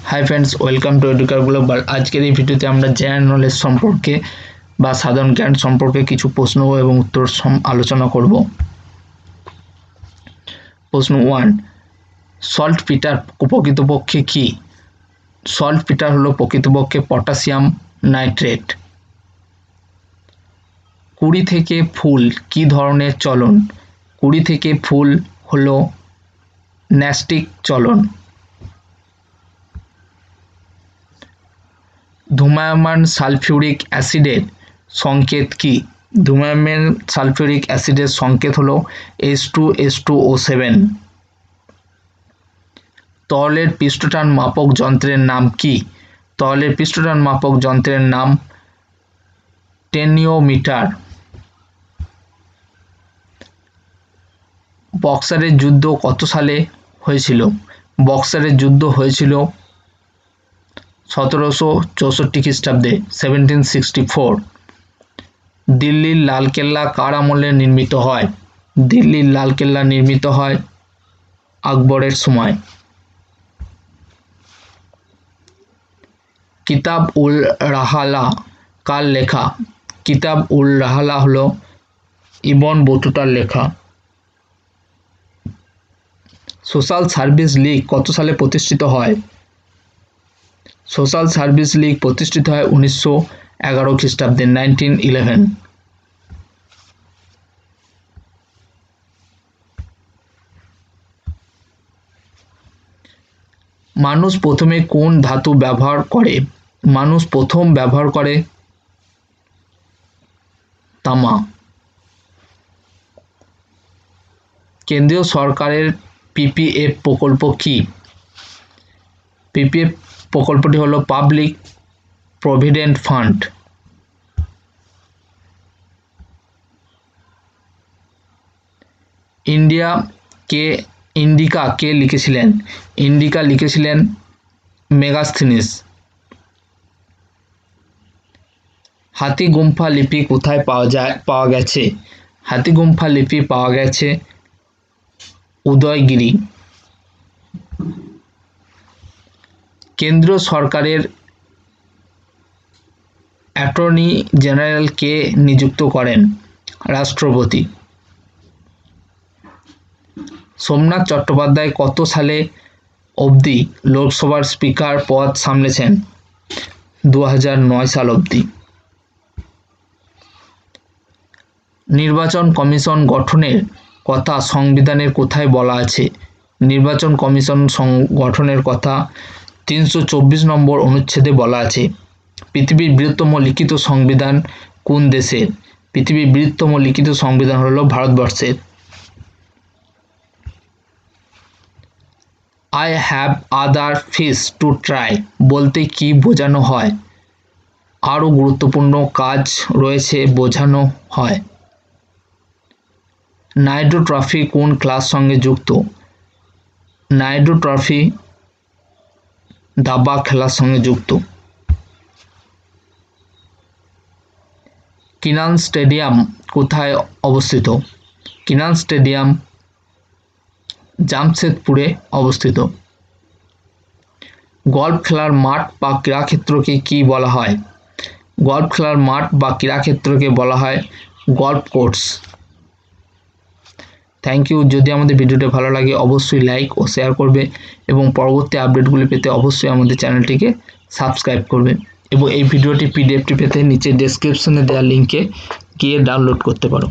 Hi friends, welcome to educare global. আজকের এই ভিডিওতে আমরা জেনারেল নলেজ সম্পর্কে বা সাধারণ জ্ঞান সম্পর্কে কিছু প্রশ্ন এবং উত্তর আলোচনা করব। প্রশ্ন 1, সল্ট পিটার প্রকৃতপক্ষে কি? সল্ট পিটার হলো প্রকৃতপক্ষে পটাশিয়াম নাইট্রেট। কুড়ি থেকে ফুল কি ধরনের চলন? কুড়ি থেকে ফুল হলো ন্যাস্টিক চলন। ধূমায়মান সালফিউরিক অ্যাসিডের সংকেত কি? ধূমায়মান সালফিউরিক অ্যাসিডের সংকেত হলো H2SO7। তরলের পৃষ্ঠটান মাপক যন্ত্রের নাম কি? তরলের পৃষ্ঠটান মাপক যন্ত্রের নাম টেনিওমিটার। বক্সারের যুদ্ধ কত সালে হয়েছিল? বক্সারের যুদ্ধ হয়েছিল 1764 খ্রিস্টাব্দে, 1764। দিল্লির লালকেল্লা কার আমলে নির্মিত হয়? দিল্লির লালকেল্লা নির্মিত হয় আকবরের সময়। কিতাব উল রাহালা কার লেখা? কিতাব উল রাহালা হলো ইবন বতুতার লেখা। সোশ্যাল সার্ভিস লীগ কত সালে প্রতিষ্ঠিত হয়? সোশ্যাল সার্ভিস লীগ প্রতিষ্ঠিত হয় 1911 খ্রিস্টাব্দে, 1911। মানুষ প্রথমে কোন ধাতু ব্যবহার করে? মানুষ প্রথম ব্যবহার করে তামা। কেন্দ্রীয় সরকারের পিপিএফ প্রকল্প কি? পিপিএফ প্রকল্পটি হলো পাবলিক প্রভিডেন্ট ফান্ড। ইন্ডিকা কে লিখেছিলেন? ইন্ডিকা লিখেছিলেন মেগাস্থিনিস। হাতিগুম্ফা লিপি কোথায় পাওয়া গেছে? হাতিগুম্ফা লিপি পাওয়া গেছে উদয়গিরি। কেন্দ্রীয় সরকারের অ্যাটর্নি জেনারেল কে নিযুক্ত করেন? রাষ্ট্রপতি। সোমনাথ চট্টোপাধ্যায় কত সালে অবধি লোকসভার স্পিকার পদ সামলেছেন? 2009 সাল অবধি। নির্বাচন কমিশন গঠনের কথা সংবিধানের কোথায় বলা আছে? নির্বাচন কমিশন গঠনের কথা 324 নম্বর অনুচ্ছেদে বলা আছে। পৃথিবীর বৃহত্তম লিখিত সংবিধান কোন দেশের? পৃথিবীর বৃহত্তম লিখিত সংবিধান হলো ভারতবর্ষের। I have other fish to try বলতে কি বোঝানো হয়? আরও গুরুত্বপূর্ণ কাজ রয়েছে বোঝানো হয়। নাইডু ট্রফি কোন ক্লাস সঙ্গে যুক্ত? নাইডু ট্রফি দাবা খেলার সঙ্গে যুক্ত। কিনান স্টেডিয়াম কোথায় অবস্থিত? কিনান স্টেডিয়াম জামশেদপুরে অবস্থিত। গল্ফ খেলার মাঠ বা ক্রীড়াক্ষেত্রকে কি বলা হয়? গল্ফ খেলার মাঠ বা ক্রীড়াক্ষেত্রকে বলা হয় গল্ফ কোর্স। Thank you. যদি আমাদের ভিডিওটা ভালো লাগে অবশ্যই লাইক ও শেয়ার করবে এবং পরবর্তী আপডেটগুলি পেতে অবশ্যই আমাদের চ্যানেলটিকে সাবস্ক্রাইব করবে এবং এই ভিডিওটি পিডিএফটি পেতে নিচে ডেসক্রিপশনে দেওয়া লিঙ্কে গিয়ে ডাউনলোড করতে পারো।